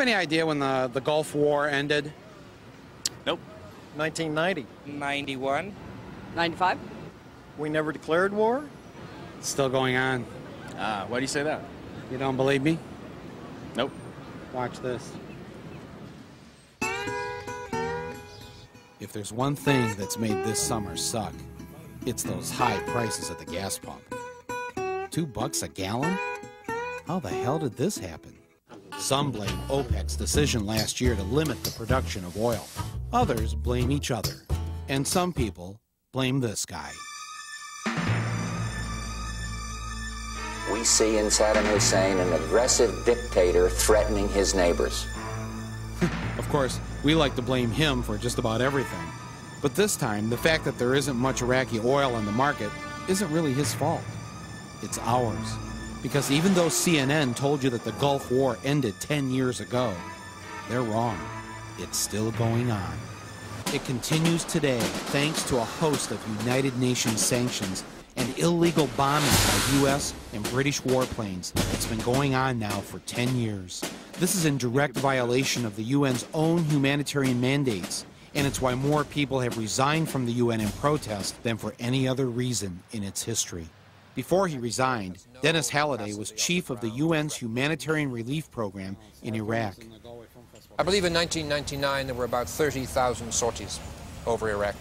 any idea when the Gulf War ended? Nope. 1990. 91. 95? We never declared war? It's still going on. Why do you say that? You don't believe me? Nope. Watch this. If there's one thing that's made this summer suck, it's those high prices at the gas pump. $2 a gallon? How the hell did this happen? Some blame OPEC's decision last year to limit the production of oil. Others blame each other. And some people blame this guy. We see in Saddam Hussein an aggressive dictator threatening his neighbors. Of course, we like to blame him for just about everything. But this time, the fact that there isn't much Iraqi oil on the market isn't really his fault. It's ours. Because even though CNN told you that the Gulf War ended 10 years ago, they're wrong. It's still going on. It continues today thanks to a host of United Nations sanctions and illegal bombing by U.S. and British warplanes that's been going on now for 10 years. This is in direct violation of the UN's own humanitarian mandates, and it's why more people have resigned from the UN in protest than for any other reason in its history. Before he resigned, Dennis Halliday was chief of the UN's humanitarian relief program in Iraq. I believe in 1999 there were about 30,000 sorties over Iraq.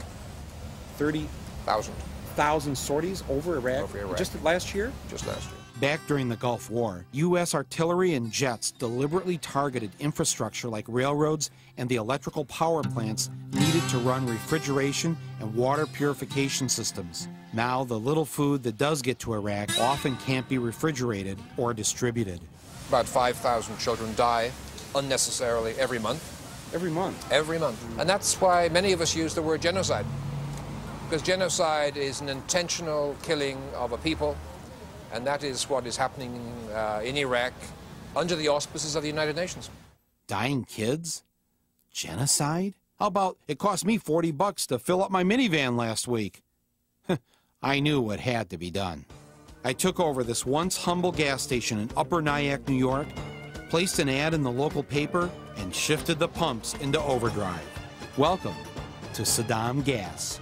30,000 sorties over Iraq? Over Iraq. Just last year? Just last year. Back during the Gulf War, U.S. artillery and jets deliberately targeted infrastructure like railroads and the electrical power plants needed to run refrigeration and water purification systems. Now, the little food that does get to Iraq often can't be refrigerated or distributed. About 5,000 children die unnecessarily every month. Every month? Every month. And that's why many of us use the word genocide. Because genocide is an intentional killing of a people, and that is what is happening in Iraq under the auspices of the United Nations. Dying kids? Genocide? How about it cost me $40 to fill up my minivan last week? I knew what had to be done. I took over this once humble gas station in Upper Nyack, New York, placed an ad in the local paper, and shifted the pumps into overdrive. Welcome to Saddam Gas.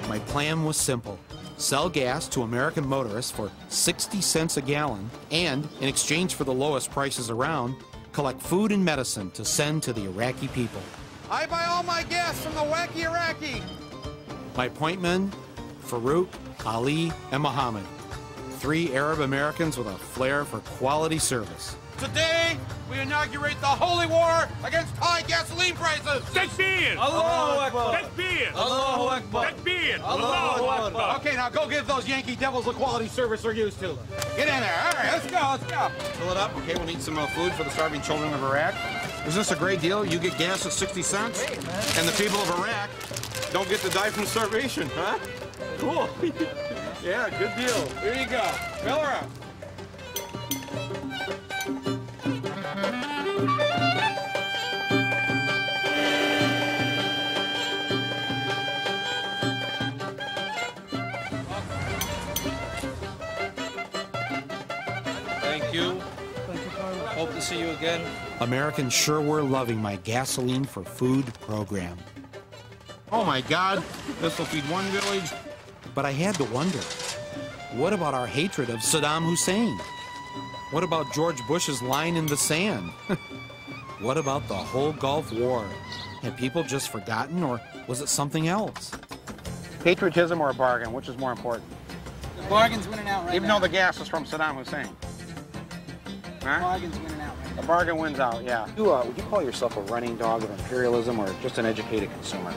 My plan was simple. Sell gas to American motorists for 60 cents a gallon, and, in exchange for the lowest prices around, collect food and medicine to send to the Iraqi people. I buy all my gas from the wacky Iraqi. My point men, Farouk, Ali, and Mohammed. 3 Arab Americans with a flair for quality service. Today, we inaugurate the holy war against high gasoline prices. Takbir! Allahu Akbar! Takbir! Allahu Akbar! Takbir! Allahu Akbar! Okay, now go give those Yankee devils the quality service they're used to. Get in there. All right, let's go, let's go. Fill it up. Okay, we'll need some food for the starving children of Iraq. Is this a great deal? You get gas at 60 cents, and the people of Iraq don't get to die from starvation, huh? Cool. Yeah, good deal. Here you go. Fill her up. Thank you. Hope to see you again. Americans sure were loving my gasoline for food program. Oh my God, this will feed one village. But I had to wonder, what about our hatred of Saddam Hussein? What about George Bush's line in the sand? What about the whole Gulf War? Had people just forgotten, or was it something else? Patriotism or a bargain, which is more important? The bargain's winning out right Even now. though the gas is from Saddam Hussein. Huh? The bargain's winning out right now. The bargain wins out, yeah. Would you call yourself a running dog of imperialism or just an educated consumer?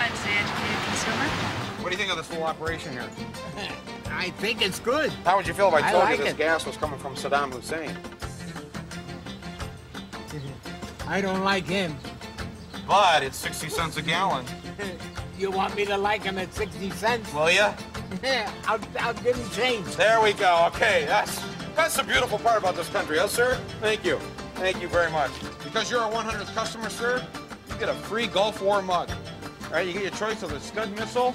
I'd say educated consumer. What do you think of this little operation here? I think it's good. How would you feel if I told like you this it. gas was coming from Saddam Hussein? I don't like him. But it's 60 cents a gallon. You want me to like him at 60 cents? Will ya? I'll give him change. There we go. Okay, that's the beautiful part about this country, huh, sir? Thank you. Thank you very much. Because you're a 100th customer, sir, you get a free Gulf War mug. All right, you get your choice of the Scud missile,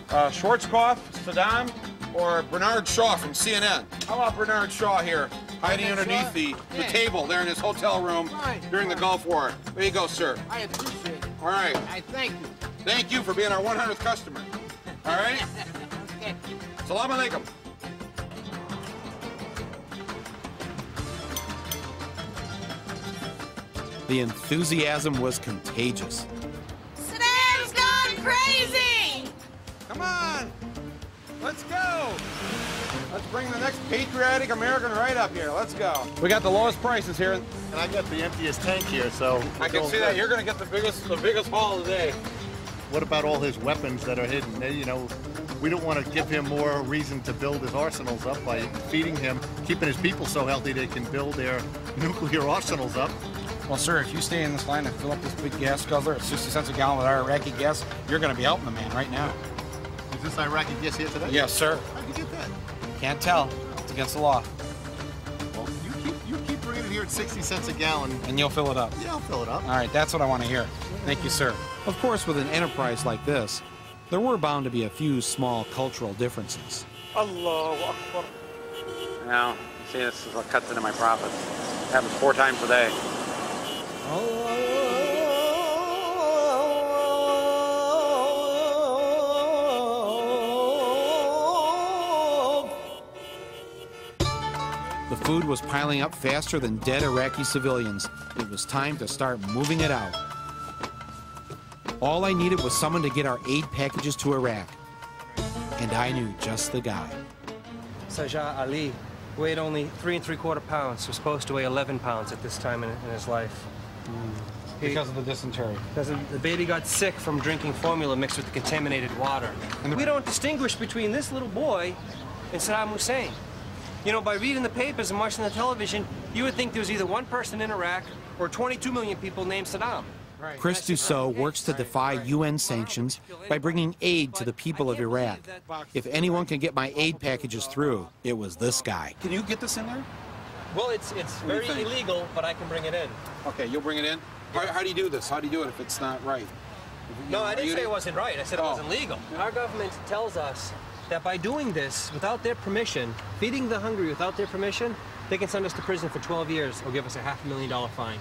Schwarzkopf, Saddam, or Bernard Shaw from CNN? How about Bernard Shaw here, hiding Bernard underneath Shaw? the Yeah. table there in his hotel room Fine. during the Gulf War? There you go, sir. I appreciate it. All right. I thank you. Thank you for being our 100th customer. All right? Okay. Salam alaikum. The enthusiasm was contagious. Saddam's gone crazy! Come on. Let's go. Let's bring the next patriotic American right up here. Let's go. We got the lowest prices here. And I got the emptiest tank here, so I can see that. You're going to get the biggest haul today. What about all his weapons that are hidden? You know, we don't want to give him more reason to build his arsenals up by feeding him, keeping his people so healthy they can build their nuclear arsenals up. Well, sir, if you stay in this line and fill up this big gas guzzler at 60 cents a gallon with our Iraqi gas, you're going to be helping the man right now. Is this Iraqi gas here today? Yes, sir. How'd you get that? Can't tell. It's against the law. Well, you keep bringing it here at 60 cents a gallon. And you'll fill it up. Yeah, I'll fill it up. All right, that's what I want to hear. Thank you, sir. Of course, with an enterprise like this, there were bound to be a few small cultural differences. Allahu Akbar. Now, see, this is what cuts into my profits. It happens 4 times a day. The food was piling up faster than dead Iraqi civilians. It was time to start moving it out. All I needed was someone to get our aid packages to Iraq. And I knew just the guy. Sajjad Ali weighed only 3 3/4 pounds. Was supposed to weigh 11 pounds at this time in his life. Because of the dysentery. Because the baby got sick from drinking formula mixed with the contaminated water. We don't distinguish between this little boy and Saddam Hussein. You know, by reading the papers and watching the television, you would think there was either one person in Iraq or 22 million people named Saddam. Chris Dussault works to defy UN sanctions by bringing aid to the people of Iraq. If anyone can get my aid packages through, it was this guy. Can you get this in there? Well, it's very illegal, but I can bring it in. Okay, you'll bring it in? How do you do this? How do you do it if it's not right? No, I didn't say it wasn't right. I said it wasn't legal. Our government tells us that by doing this without their permission, feeding the hungry without their permission, they can send us to prison for 12 years or give us a $500,000 fine.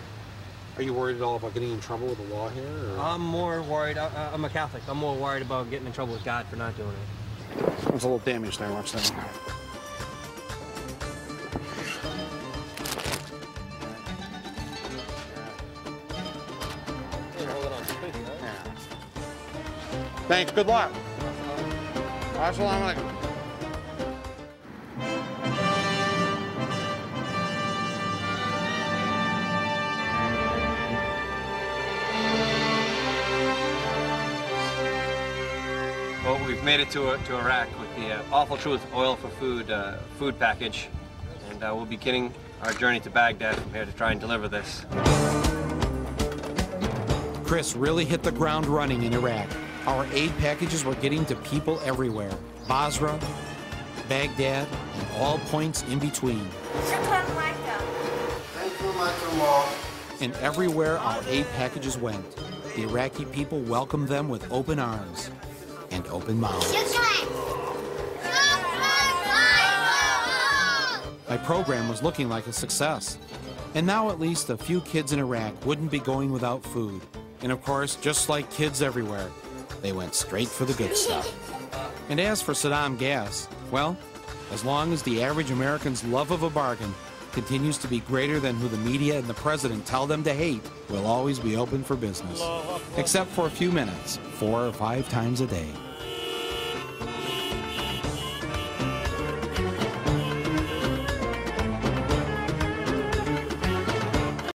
Are you worried at all about getting in trouble with the law here? Or? I'm more worried. I'm a Catholic. I'm more worried about getting in trouble with God for not doing it. There's a little damage there. Watch that. Thanks. Good luck. Assalamu alaikum. Well, we've made it to Iraq with the Awful Truth Oil for Food food package, and we'll be beginning our journey to Baghdad from here to try and deliver this. Chris really hit the ground running in Iraq. Our aid packages were getting to people everywhere. Basra, Baghdad, and all points in between. And everywhere our aid packages went, the Iraqi people welcomed them with open arms and open mouths. My program was looking like a success. And now at least a few kids in Iraq wouldn't be going without food. And of course, just like kids everywhere, they went straight for the good stuff. And as for Saddam gas, well, as long as the average American's love of a bargain continues to be greater than who the media and the president tell them to hate, we'll always be open for business. Except for a few minutes, 4 or 5 times a day.